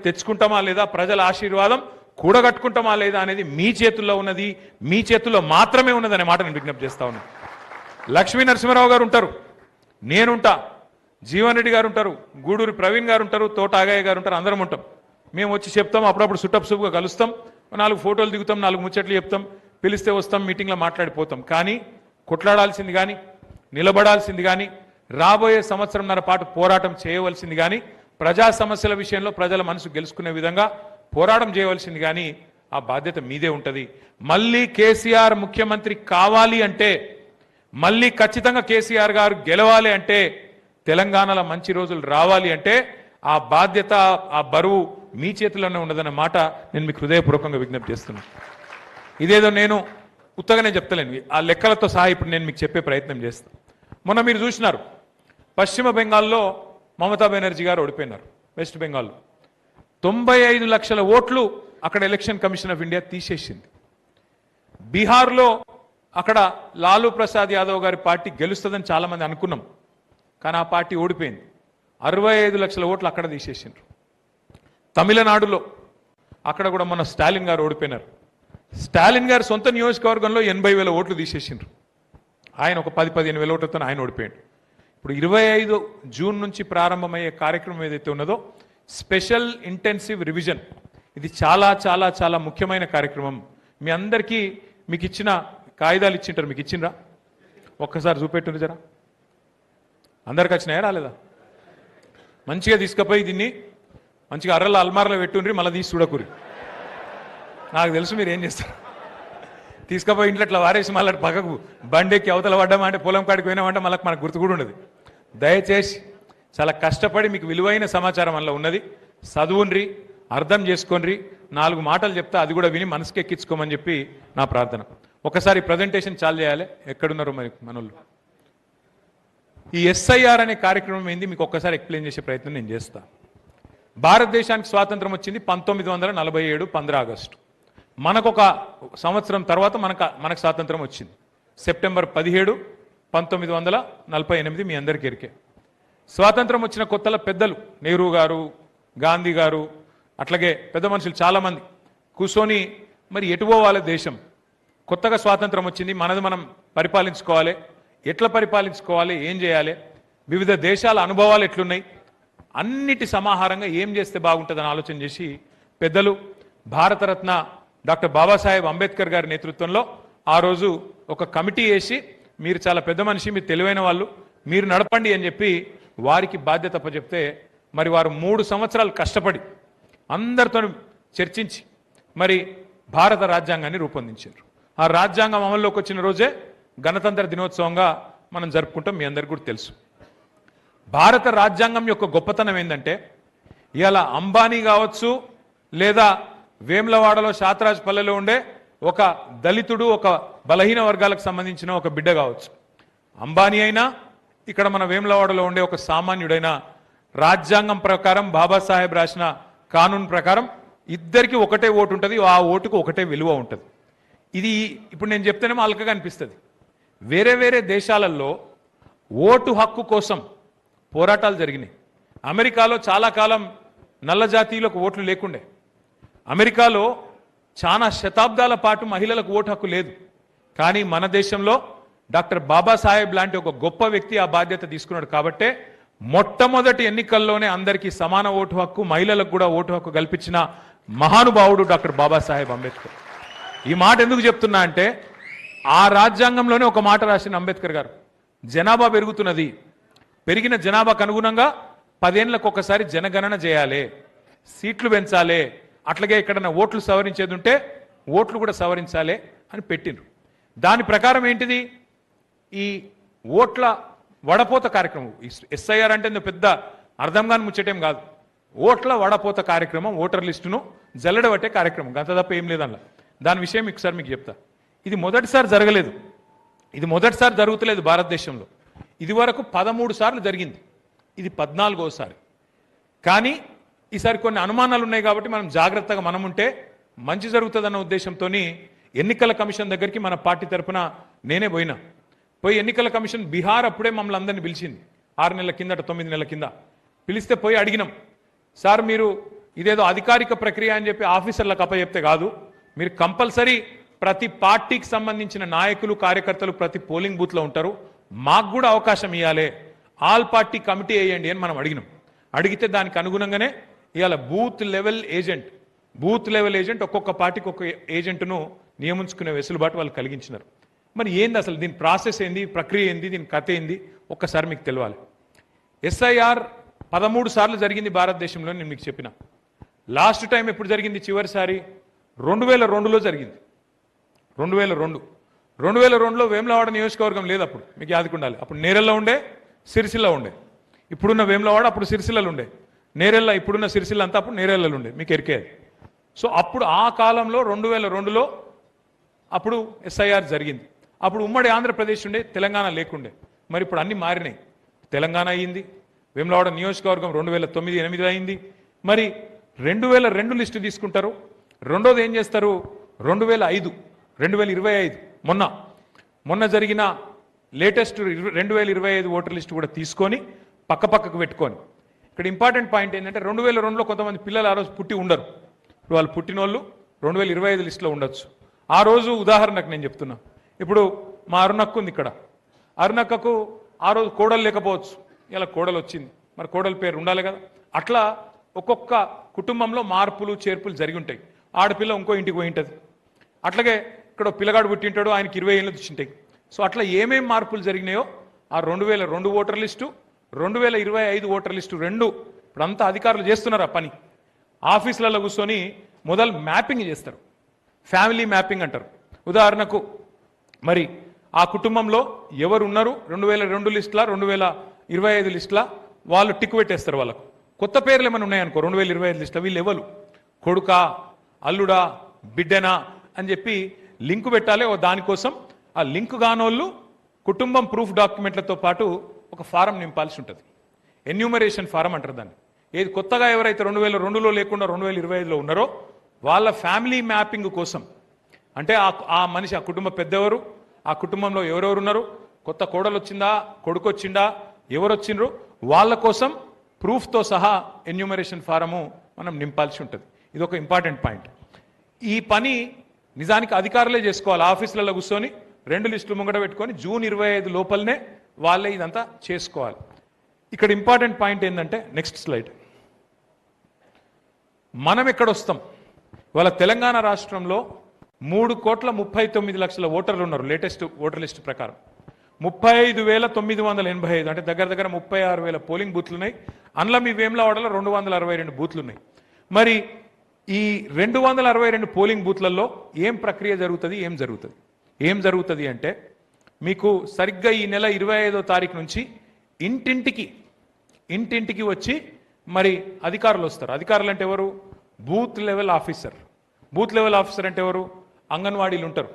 తెచ్చుకుంటామా లేదా, ప్రజల ఆశీర్వాదం కూడగట్టుకుంటామా లేదా అనేది మీ చేతుల్లో ఉన్నది, మీ చేతుల్లో మాత్రమే ఉన్నదనే మాట నేను విజ్ఞప్తి చేస్తా ఉన్నాను. లక్ష్మీ నరసింహారావు గారు ఉంటారు, నేనుంటా, జీవన్ రెడ్డి గారు ఉంటారు, గూడూరి ప్రవీణ్ గారు ఉంటారు, తోట ఆగయ్య గారు ఉంటారు, అందరం ఉంటాం. మేము వచ్చి చెప్తాం, అప్పుడప్పుడు సుట్టపుసుగా కలుస్తాం, 4 ఫోటోలు దిగుతాం, 4 ముచ్చట్లు చెప్తాం, పిలిస్తే వస్తాం, మీటింగ్లో మాట్లాడిపోతాం. కానీ కొట్లాడాల్సింది కానీ, నిలబడాల్సింది కానీ, రాబోయే సంవత్సరంన్నర పాటు పోరాటం చేయవలసింది కానీ, ప్రజా సమస్యల విషయంలో ప్రజల మనసు గెలుచుకునే విధంగా పోరాటం చేయవలసింది కానీ ఆ బాధ్యత మీదే ఉంటుంది. మళ్ళీ కేసీఆర్ ముఖ్యమంత్రి కావాలి అంటే, మళ్ళీ ఖచ్చితంగా కేసీఆర్ గారు గెలవాలి అంటే, తెలంగాణలో మంచి రోజులు రావాలి అంటే ఆ బాధ్యత, ఆ బరువు మీ చేతిలోనే ఉన్నదన్న మాట నేను మీకు హృదయపూర్వకంగా విజ్ఞప్తి చేస్తున్నాను. ఇదేదో నేను ఉత్తగానే చెప్తలేను, ఆ లెక్కలతో సహా ఇప్పుడు నేను మీకు చెప్పే ప్రయత్నం చేస్తాను. మొన్న మీరు చూసినారు, పశ్చిమ బెంగాల్లో మమతా బెనర్జీ గారు ఓడిపోయినారు. వెస్ట్ బెంగాల్లో 95 లక్షల ఓట్లు అక్కడ ఎలక్షన్ కమిషన్ ఆఫ్ ఇండియా తీసేసింది. బీహార్లో అక్కడ లాలూ ప్రసాద్ యాదవ్ గారి పార్టీ గెలుస్తుందని చాలామంది అనుకున్నాం, కానీ ఆ పార్టీ ఓడిపోయింది. 65 లక్షల ఓట్లు అక్కడ తీసేసిండ్రు. తమిళనాడులో అక్కడ కూడా మన స్టాలిన్ గారు ఓడిపోయినారు. స్టాలిన్ గారు సొంత నియోజకవర్గంలో 80,000 ఓట్లు తీసేసిండ్రు. ఆయన ఒక 10-15 వేల ఓట్లతో ఆయన ఓడిపోయాడు. ఇప్పుడు 25 జూన్ నుంచి ప్రారంభమయ్యే కార్యక్రమం ఏదైతే ఉన్నదో స్పెషల్ ఇంటెన్సివ్ రివిజన్, ఇది చాలా చాలా చాలా ముఖ్యమైన కార్యక్రమం. మీ అందరికీ మీకు ఇచ్చిన కాగితాలు ఇచ్చింటారు, మీకు ఇచ్చిండ్రా? ఒక్కసారి చూపెట్టుండ్రు జరా. అందరికి వచ్చినాయా రాలేదా? మంచిగా తీసుకుపోయి దీన్ని మంచిగా అర్రల అల్మార్లో పెట్టుండ్రి, మళ్ళీ తీసి చూడకూరి. నాకు తెలుసు మీరు ఏం చేస్తారు. తీసుకుపోయి ఇంట్లో ఇట్లా వారేసి మళ్ళీ పక్కకు బండెక్కి అవతల పడ్డామంటే, పొలం కాడికి పోయినామంటే మళ్ళీ మనకు గుర్తు కూడా ఉండదు. దయచేసి చాలా కష్టపడి మీకు విలువైన సమాచారం వల్ల ఉన్నది, చదువుండ్రి, అర్థం చేసుకోండి. 4 మాటలు చెప్తా, అది కూడా విని మనసుకి ఎక్కించుకోమని చెప్పి నా ప్రార్థన. ఒకసారి ప్రజెంటేషన్ చాలు చేయాలి. ఎక్కడున్నారో మరి మనోళ్ళు. ఈ ఎస్ఐఆర్ అనే కార్యక్రమం ఏంది మీకు ఒక్కసారి ఎక్స్ప్లెయిన్ చేసే ప్రయత్నం నేను చేస్తా. భారతదేశానికి స్వాతంత్రం వచ్చింది 1947 15 ఆగస్టు. మనకొక సంవత్సరం తర్వాత మనకు స్వాతంత్రం వచ్చింది సెప్టెంబర్ 17 1948. మీ అందరికీ ఎరికే. స్వాతంత్రం వచ్చిన కొత్తలో పెద్దలు నెహ్రూ గారు, గాంధీ గారు, అట్లాగే పెద్ద మనుషులు చాలామంది కూర్చొని మరి ఎటు పోవాలి దేశం, కొత్తగా స్వాతంత్రం వచ్చింది, మనది మనం పరిపాలించుకోవాలి, ఎట్లా పరిపాలించుకోవాలి, ఏం చేయాలి, వివిధ దేశాల అనుభవాలు ఎట్లున్నాయి, అన్నిటి సమాహారంగా ఏం చేస్తే బాగుంటుందని ఆలోచన చేసి పెద్దలు భారతరత్న డాక్టర్ బాబాసాహెబ్ అంబేద్కర్ గారి నేతృత్వంలో ఆ రోజు ఒక కమిటీ వేసి, మీరు చాలా పెద్ద మనిషి, మీరు తెలివైన వాళ్ళు, మీరు నడపండి అని చెప్పి వారికి బాధ్యత అప్పచెప్తే, మరి వారు 3 సంవత్సరాలు కష్టపడి అందరితో చర్చించి మరి భారత రాజ్యాంగాన్ని రూపొందించారు. ఆ రాజ్యాంగం అమల్లోకి వచ్చిన రోజే గణతంత్ర దినోత్సవంగా మనం జరుపుకుంటాం. మీ అందరికీ కూడా తెలుసు. భారత రాజ్యాంగం యొక్క గొప్పతనం ఏంటంటే, ఇవాళ అంబానీ కావచ్చు, లేదా వేములవాడలో శాతరాజ్ పల్లెలో ఉండే ఒక దళితుడు, ఒక బలహీన వర్గాలకు సంబంధించిన ఒక బిడ్డ కావచ్చు, అంబానీ అయినా ఇక్కడ మన వేములవాడలో ఉండే ఒక సామాన్యుడైనా, రాజ్యాంగం ప్రకారం బాబాసాహెబ్ రాసిన కానూన్ ప్రకారం ఇద్దరికి ఒకటే ఓటు ఉంటుంది, ఆ ఓటుకు ఒకటే విలువ ఉంటుంది. ఇది ఇప్పుడు నేను చెప్తేనేమో అల్కగా అనిపిస్తుంది. వేరే వేరే దేశాలలో ఓటు హక్కు కోసం పోరాటాలు జరిగినాయి. అమెరికాలో చాలా కాలం నల్ల జాతీయులకు ఓట్లు లేకుండే. అమెరికాలో చాలా శతాబ్దాల పాటు మహిళలకు ఓటు హక్కు లేదు. కానీ మన దేశంలో డాక్టర్ బాబాసాహెబ్ లాంటి ఒక గొప్ప వ్యక్తి ఆ బాధ్యత తీసుకున్నాడు. కాబట్టే మొట్టమొదటి ఎన్నికల్లోనే అందరికీ సమాన ఓటు హక్కు, మహిళలకు కూడా ఓటు హక్కు కల్పించిన మహానుభావుడు డాక్టర్ బాబాసాహెబ్ అంబేద్కర్. ఈ మాట ఎందుకు చెప్తున్నా అంటే, ఆ రాజ్యాంగంలోనే ఒక మాట రాసిన అంబేద్కర్ గారు, జనాభా పెరుగుతున్నది, పెరిగిన జనాభాకు అనుగుణంగా 10 ఏళ్లకు ఒకసారి జనగణన చేయాలి, సీట్లు పెంచాలి, అట్లాగే ఎక్కడన్నా ఓట్లు సవరించేది ఉంటే ఓట్లు కూడా సవరించాలి అని పెట్టిండ్రు. దాని ప్రకారం ఏంటిది, ఈ ఓట్ల వడపోత కార్యక్రమం. ఎస్ఐఆర్ అంటే పెద్ద అర్థం కాని ముచ్చటేం కాదు. ఓట్ల వడపోత కార్యక్రమం, ఓటర్ లిస్టును జల్లెడబట్టే కార్యక్రమం, గంత తప్ప ఏం లేదన్న. దాని విషయం ఒకసారి మీకు చెప్తా. ఇది మొదటిసారి జరగలేదు, ఇది మొదటిసారి జరుగుతలేదు భారతదేశంలో. ఇది వరకు 13 సార్లు జరిగింది, ఇది 14వసారి. కానీ ఈసారి కొన్ని అనుమానాలు ఉన్నాయి కాబట్టి మనం జాగ్రత్తగా మనం ఉంటే మంచి జరుగుతుందన్న ఉద్దేశంతో ఎన్నికల కమిషన్ దగ్గరికి మన పార్టీ తరఫున నేనే పోయి ఎన్నికల కమిషన్ బీహార్ అప్పుడే మమ్మల్ని అందరినీ పిలిచింది. 6 నెలల కిందట 9 నెలల కింద పిలిస్తే పోయి అడిగినాం, సార్ మీరు ఇదేదో అధికారిక ప్రక్రియ అని చెప్పి ఆఫీసర్లకు అప్పచెప్తే కాదు. మీరు కంపల్సరీ ప్రతి పార్టీకి సంబంధించిన నాయకులు కార్యకర్తలు ప్రతి పోలింగ్ బూత్లో ఉంటారు. మాకు కూడా అవకాశం ఇవ్వాలి, ఆల్ పార్టీ కమిటీ వేయండి అని మనం అడిగినాం. అడిగితే దానికి అనుగుణంగానే ఇవాళ బూత్ లెవెల్ ఏజెంట్ ఒక్కొక్క పార్టీకి ఒక్కొక్క ఏజెంట్ను నియమించుకునే వెసులుబాటు వాళ్ళు కలిగించినారు. మరి ఏంది అసలు దీని ప్రాసెస్ ఏంది, ప్రక్రియ ఏంది, దీని కథ ఏంది ఒక్కసారి మీకు తెలియాలి. ఎస్ఐఆర్ 13 సార్లు జరిగింది భారతదేశంలో. నేను మీకు చెప్పిన లాస్ట్ టైం ఎప్పుడు జరిగింది, చివరిసారి 2002లో జరిగింది. 2002లో వేములవాడ నియోజకవర్గం లేదు. అప్పుడు మీకు యాదకుండాలి, అప్పుడు నేరెల్లో ఉండే, సిరిసిల్ల ఉండే. ఇప్పుడున్న వేములవాడ అప్పుడు సిరిసిల్లలు ఉండే, నేరెళ్ళ ఇప్పుడున్న సిరిసిల్ల అంతా అప్పుడు నేరెళ్ళలు ఉండే, మీకు ఎరికేది. సో అప్పుడు ఆ కాలంలో 2002లో అప్పుడు ఎస్ఐఆర్ జరిగింది. అప్పుడు ఉమ్మడి ఆంధ్రప్రదేశ్ ఉండే, తెలంగాణ లేకుండే. మరి ఇప్పుడు అన్ని మారినాయి. తెలంగాణ అయింది, వేములవాడ నియోజకవర్గం 2009-8 అయింది. మరి 2002 లిస్టు తీసుకుంటారు. రెండోది ఏం చేస్తారు, 2025 మొన్న జరిగిన లేటెస్ట్ 2025 ఓటర్ లిస్టు కూడా తీసుకొని పక్కకు పెట్టుకొని, ఇక్కడ ఇంపార్టెంట్ పాయింట్ ఏంటంటే 2002లో కొంతమంది పిల్లలు ఆ రోజు పుట్టి ఉండరు. ఇప్పుడు వాళ్ళు పుట్టిన వాళ్ళు 2025 లిస్టులో ఉండొచ్చు. ఆ రోజు ఉదాహరణకు నేను చెప్తున్నా, ఇప్పుడు మా అరుణక్కు ఉంది ఇక్కడ. అరుణక్కకు ఆ రోజు కోడలు లేకపోవచ్చు, ఇలా కోడలు వచ్చింది, మరి కోడల పేరు ఉండాలి కదా. అట్లా ఒక్కొక్క కుటుంబంలో మార్పులు చేర్పులు జరిగి ఉంటాయి. ఆడపిల్ల ఇంకో ఇంటికి పోయి ఉంటుంది, అట్లాగే ఇక్కడ పిల్లగాడు పుట్టింటాడు, ఆయనకి 20 ఏళ్ళు వచ్చింటాయి. సో అట్లా ఏమేం మార్పులు జరిగినాయో ఆ 2002 ఓటర్ లిస్టు, 2025 ఓటర్ లిస్టు రెండు ఇప్పుడంతా అధికారులు చేస్తున్నారు ఆ పని. ఆఫీసులలో కూర్చొని మొదలు మ్యాపింగ్ చేస్తారు, ఫ్యామిలీ మ్యాపింగ్ అంటారు. ఉదాహరణకు మరి ఆ కుటుంబంలో ఎవరు ఉన్నారు 2002 లిస్టులా 2025 లిస్టులా వాళ్ళు టిక్ పెట్టేస్తారు. వాళ్ళకు కొత్త పేర్లు ఏమైనా ఉన్నాయనుకో 2025 లిస్టులో, వీళ్ళు ఎవరు, కొడుకా, అల్లుడా, బిడ్డనా అని చెప్పి లింకు పెట్టాలి. దానికోసం ఆ లింక్ కానోళ్ళు కుటుంబం ప్రూఫ్ డాక్యుమెంట్లతో పాటు ఒక ఫారం నింపాల్సి ఉంటుంది. ఎన్యూమరేషన్ ఫారం అంటారు దాన్ని. ఏది కొత్తగా ఎవరైతే 2002లో లేకుండా 2025లో ఉన్నారో వాళ్ళ ఫ్యామిలీ మ్యాపింగ్ కోసం, అంటే ఆ మనిషి, ఆ కుటుంబ పెద్దెవరు, ఆ కుటుంబంలో ఎవరెవరు ఉన్నారు, కొత్త కోడలు వచ్చిందా, కొడుకు వచ్చిందా, ఎవరు వచ్చిండ్రు, వాళ్ళ కోసం ప్రూఫ్తో సహా ఎన్యూమరేషన్ ఫారము మనం నింపాల్సి ఉంటుంది. ఇది ఒక ఇంపార్టెంట్ పాయింట్. ఈ పని నిజానికి అధికారులే చేసుకోవాలి. ఆఫీసులలో కూర్చొని 2 లిస్టులు ముంగట పెట్టుకొని జూన్ 25 లోపలనే వాళ్ళే ఇదంతా చేసుకోవాలి. ఇక్కడ ఇంపార్టెంట్ పాయింట్ ఏంటంటే, నెక్స్ట్ స్లైడ్, మనం ఎక్కడ వస్తాం. వాళ్ళ తెలంగాణ రాష్ట్రంలో 3,39,00,000 ఓటర్లు ఉన్నారు. లేటెస్ట్ ఓటర్ లిస్ట్ ప్రకారం 35,985, అంటే దగ్గర 36,000 పోలింగ్ బూత్లు ఉన్నాయి. అందులో మీ వేములవాడలో 262 బూత్లు ఉన్నాయి. మరి ఈ 262 పోలింగ్ బూత్లలో ఏం ప్రక్రియ జరుగుతుంది, ఏం జరుగుతుంది అంటే, మీకు సరిగ్గా ఈ నెల 25వ తారీఖు నుంచి ఇంటింటికి వచ్చి మరి అధికారులు వస్తారు. అధికారులు అంటే ఎవరు, బూత్ లెవెల్ ఆఫీసర్ అంటే ఎవరు, అంగన్వాడీలు ఉంటారు.